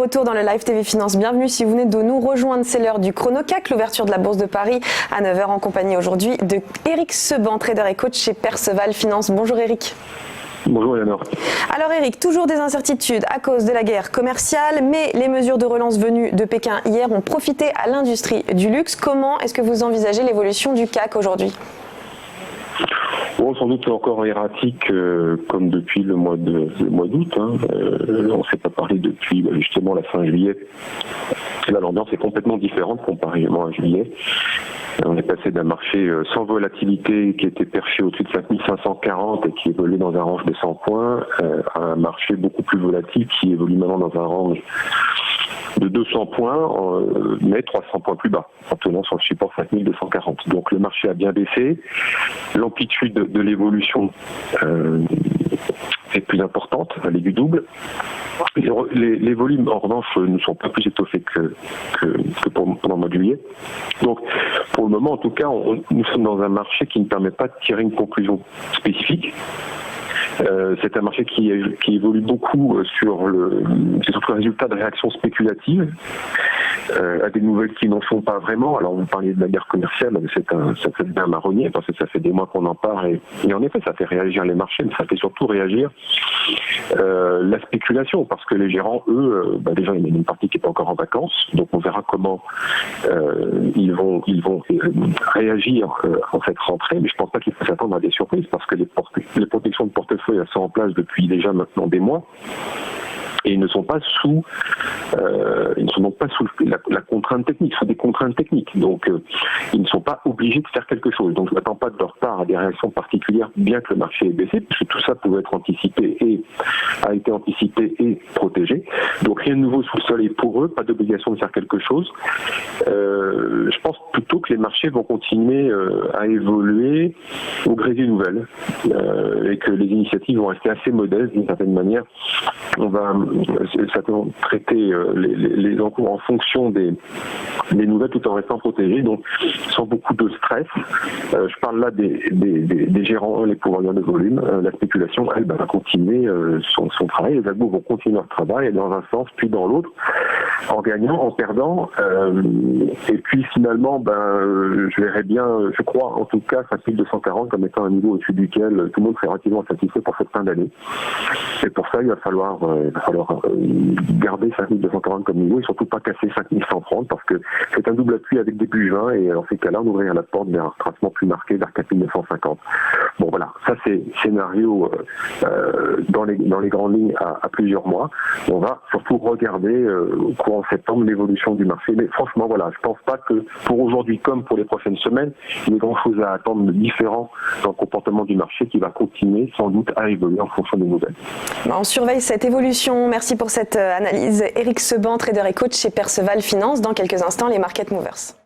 retour dans le Live TV Finance. Bienvenue si vous venez de nous rejoindre. C'est l'heure du Chrono-CAC, l'ouverture de la Bourse de Paris à 9h en compagnie aujourd'hui de Éric Seban, trader et coach chez Perceval Finance. Bonjour Éric. Bonjour Eleanor. Alors Éric, toujours des incertitudes à cause de la guerre commerciale, mais les mesures de relance venues de Pékin hier ont profité à l'industrie du luxe. Comment est-ce que vous envisagez l'évolution du CAC aujourd'hui ? Bon, sans doute encore erratique comme depuis le mois d'août. On ne s'est pas parlé depuis justement la fin juillet. Là, l'ambiance est complètement différente comparément à juillet. On est passé d'un marché sans volatilité qui était perché au-dessus de 5540 et qui évoluait dans un range de 100 points à un marché beaucoup plus volatile qui évolue maintenant dans un range de 200 points, mais 300 points plus bas, en tenant sur le support 5240. Donc le marché a bien baissé. L'amplitude de l'évolution est plus importante, elle est du double. Les volumes, en revanche, ne sont pas plus étoffés que pendant le mois de juillet. Donc, pour le moment, en tout cas, nous sommes dans un marché qui ne permet pas de tirer une conclusion spécifique. C'est un marché qui évolue beaucoup sur le résultat de réactions spéculatives à des nouvelles qui n'en sont pas vraiment. Alors vous parliez de la guerre commerciale, ça fait bien marronnier parce que ça fait des mois qu'on en parle et en effet ça fait réagir les marchés, mais ça fait surtout réagir la spéculation parce que les gérants, eux, déjà il y en a une partie qui n'est pas encore en vacances, donc on verra comment ils vont réagir en cette rentrée, mais je pense pas qu'il faut s'attendre à des surprises parce que les protections de portefeuille elles sont en place depuis déjà maintenant des mois. Et ils ne sont pas sous la contrainte technique, ce sont des contraintes techniques. Donc ils ne sont pas obligés de faire quelque chose. Donc je ne m'attends pas de leur part à des réactions particulières, bien que le marché ait baissé, puisque tout ça pouvait être anticipé et a été anticipé et protégé. Donc rien de nouveau sous le soleil pour eux, pas d'obligation de faire quelque chose. Je pense plutôt que les marchés vont continuer à évoluer au gré des nouvelles et que les initiatives vont rester assez modestes d'une certaine manière. On va certainement traiter les encours en fonction des nouvelles tout en restant protégés, donc sans beaucoup de stress. Je parle là des gérants, les pouvoirs de volume. La spéculation, elle, va continuer son travail. Les algos vont continuer leur travail dans un sens puis dans l'autre, en gagnant, en perdant. Et puis finalement, je verrais bien, je crois en tout cas, 5240 comme étant un niveau au-dessus duquel tout le monde serait relativement satisfait pour cette fin d'année. Et pour ça, il va falloir garder 5240 comme niveau et surtout pas casser 5130 parce que c'est un double appui avec début juin et en ces cas-là, on ouvrirait la porte vers un retracement plus marqué vers 4950. Bon voilà, ça c'est scénario dans les grandes lignes à plusieurs mois. On va surtout regarder au courant septembre l'évolution du marché. Mais franchement, voilà, je pense pas que pour aujourd'hui comme pour les prochaines semaines, il y ait grand-chose à attendre de différent dans le comportement du marché qui va continuer sans doute à évoluer en fonction des nouvelles. On surveille cette évolution. Merci pour cette analyse. Éric Seban, trader et coach chez Perceval Finance. Dans quelques instants, les Market Movers.